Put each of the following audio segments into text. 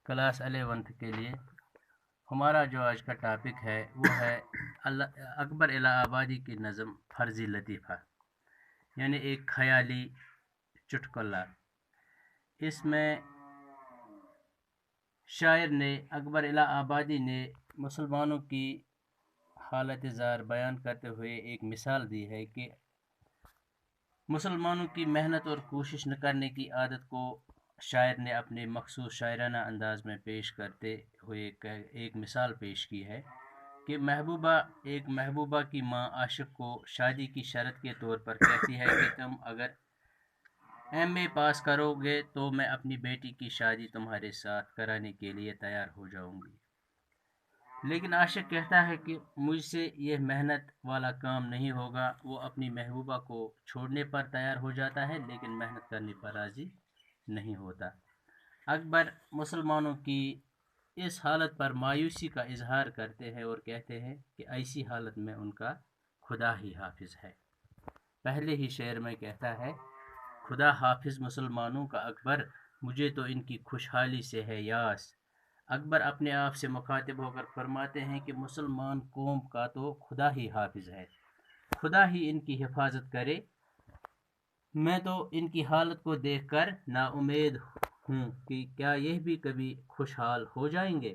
Class 11 کے لیے ہمارا جو آج کا ٹاپک ہے وہ ہے اکبر الہ آبادی کی نظم فرضی لطیفہ، یعنی ایک خیالی چٹکلا۔ اس میں شاعر نے اکبر الہ آبادی نے مسلمانوں کی حالت زار بیان کرتے ہوئے ایک مثال دی ہے کہ مسلمانوں کی محنت اور کوشش نہ کرنے کی عادت کو شاعر نے اپنے مخصوص شاعرانہ انداز میں پیش کرتے ہوئے ایک مثال پیش کی ہے کہ ایک محبوبہ کی ماں عاشق کو شادی کی شرط کے طور پر کہتی ہے کہ تم اگر ایم اے پاس کرو گے تو میں اپنی بیٹی کی شادی تمہارے ساتھ کرانے کے لیے تیار ہو جاؤں گی، لیکن عاشق کہتا ہے کہ مجھ سے یہ محنت والا کام نہیں ہوگا۔ وہ اپنی محبوبہ کو چھوڑنے پر تیار ہو جاتا ہے لیکن محنت کرنے پر راضی نہیں ہوتا۔ اکبر مسلمانوں کی اس حالت پر مایوسی کا اظہار کرتے ہیں اور کہتے ہیں کہ ایسی حالت میں ان کا خدا ہی حافظ ہے۔ پہلے ہی شعر میں کہتا ہے، خدا حافظ مسلمانوں کا اکبر، مجھے تو ان کی خوشحالی سے ہے یاس۔ اکبر اپنے آپ سے مخاطب ہو کر فرماتے ہیں کہ مسلمان قوم کا تو خدا ہی حافظ ہے، خدا ہی ان کی حفاظت کرے۔ میں تو ان کی حالت کو دیکھ کر نا امید ہوں کہ کیا یہ بھی کبھی خوشحال ہو جائیں گے۔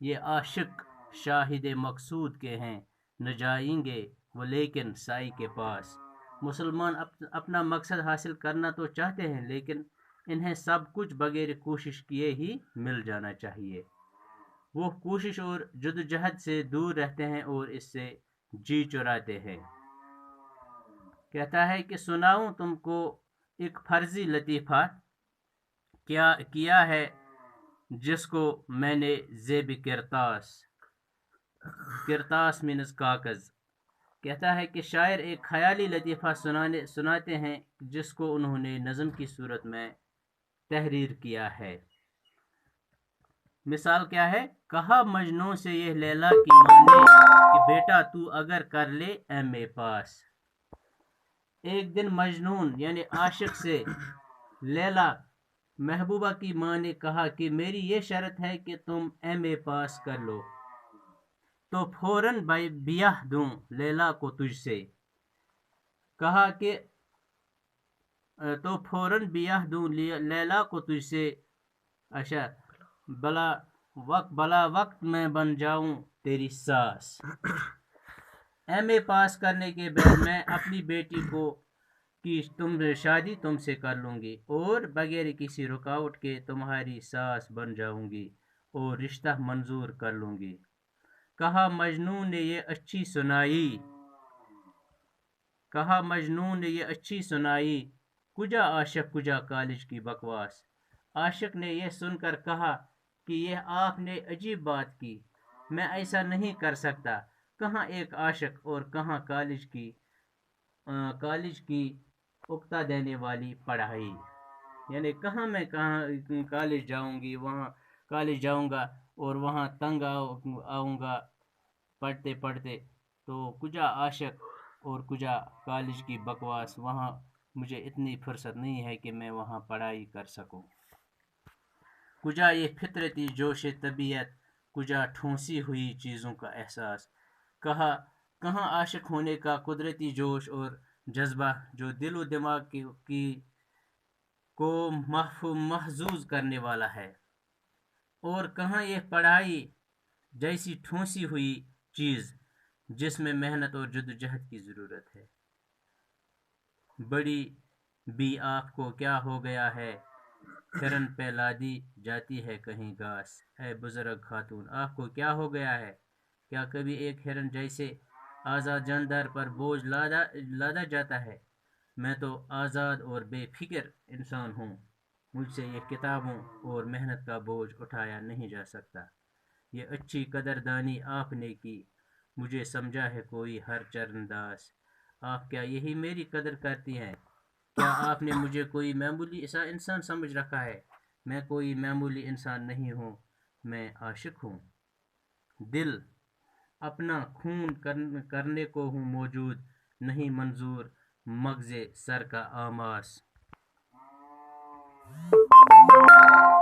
یہ عاشق شاہد مقصود کے ہیں، نہ جائیں گے وہ لیکن سائی کے پاس۔ مسلمان اپنا مقصد حاصل کرنا تو چاہتے ہیں لیکن انہیں سب کچھ بغیر کوشش کیے ہی مل جانا چاہیے۔ وہ کوشش اور جدوجہد سے دور رہتے ہیں اور اس سے جی چراتے ہیں۔ کہتا ہے کہ سناؤں تم کو ایک فرضی لطیفہ، کیا ہے جس کو میں نے زیب کرتاس مینز کاغذ۔ کہتا ہے کہ شاعر ایک خیالی لطیفہ سناتے ہیں جس کو انہوں نے نظم کی صورت میں تحریر کیا ہے۔ مثال کیا ہے؟ کہا مجنوں سے یہ لیلا کی ماں نے کہ بیٹا تو اگر کر لے ایم اے پاس۔ ایک دن مجنون یعنی عاشق سے لیلا محبوبہ کی ماں نے کہا کہ میری یہ شرط ہے کہ تم ایم اے پاس کر لو تو فوراً بیاہ دوں لیلا کو تجھ سے۔ کہا کہ تو فوراً بیاہ دوں لیلا کو تجھ سے، اچھا بلا وقت میں بن جاؤں تیری ساس۔ ایم اے پاس کرنے کے بعد میں اپنی بیٹی کی شادی تم سے کر لوں گی اور بغیر کسی رکاوٹ کے تمہاری ساس بن جاؤں گی اور رشتہ منظور کر لوں گی۔ کہا مجنون نے یہ اچھی سنائی، کجا عاشق کجا کالج کی بکواس۔ عاشق نے یہ سن کر کہا کہ یہ آپ نے عجیب بات کی، میں ایسا نہیں کر سکتا۔ کہاں ایک عاشق اور کہاں کالج کی اکتا دینے والی پڑھائی، یعنی کہاں کالج جاؤں گا اور وہاں تنگ آؤں گا پڑھتے پڑھتے، تو کجا عاشق اور کجا کالج کی بکواس، وہاں مجھے اتنی فرصت نہیں ہے کہ میں وہاں پڑھائی کر سکوں۔ کجا یہ فطرتی جوش طبیعت، کجا ٹھونسی ہوئی چیزوں کا احساس۔ کہاں عاشق ہونے کا قدرتی جوش اور جذبہ جو دل و دماغ کو محظوظ کرنے والا ہے، اور کہاں یہ پڑھائی جیسی ٹھونسی ہوئی چیز جس میں محنت اور جدوجہد کی ضرورت ہے۔ بڑی بھی آپ کو کیا ہو گیا ہے، ہرن پہ لادی جاتی ہے کہیں گھاس۔ اے بزرگ خاتون، آپ کو کیا ہو گیا ہے؟ کیا کبھی ایک ہرن جیسے آزاد جاندار پر بوجھ لادا جاتا ہے؟ میں تو آزاد اور بے فکر انسان ہوں، مجھ سے یہ کتابوں اور محنت کا بوجھ اٹھایا نہیں جا سکتا۔ یہ اچھی قدردانی آپ نے کی، مجھے سمجھا ہے کوئی ہر چرنداز۔ آپ کیا یہی میری قدر کرتی ہیں؟ کیا آپ نے مجھے کوئی معمولی انسان سمجھ رکھا ہے؟ میں کوئی معمولی انسان نہیں ہوں، میں عاشق ہوں۔ دل اپنا خون کرنے کو ہوں موجود، نہیں منظور مغز سر کا آماس۔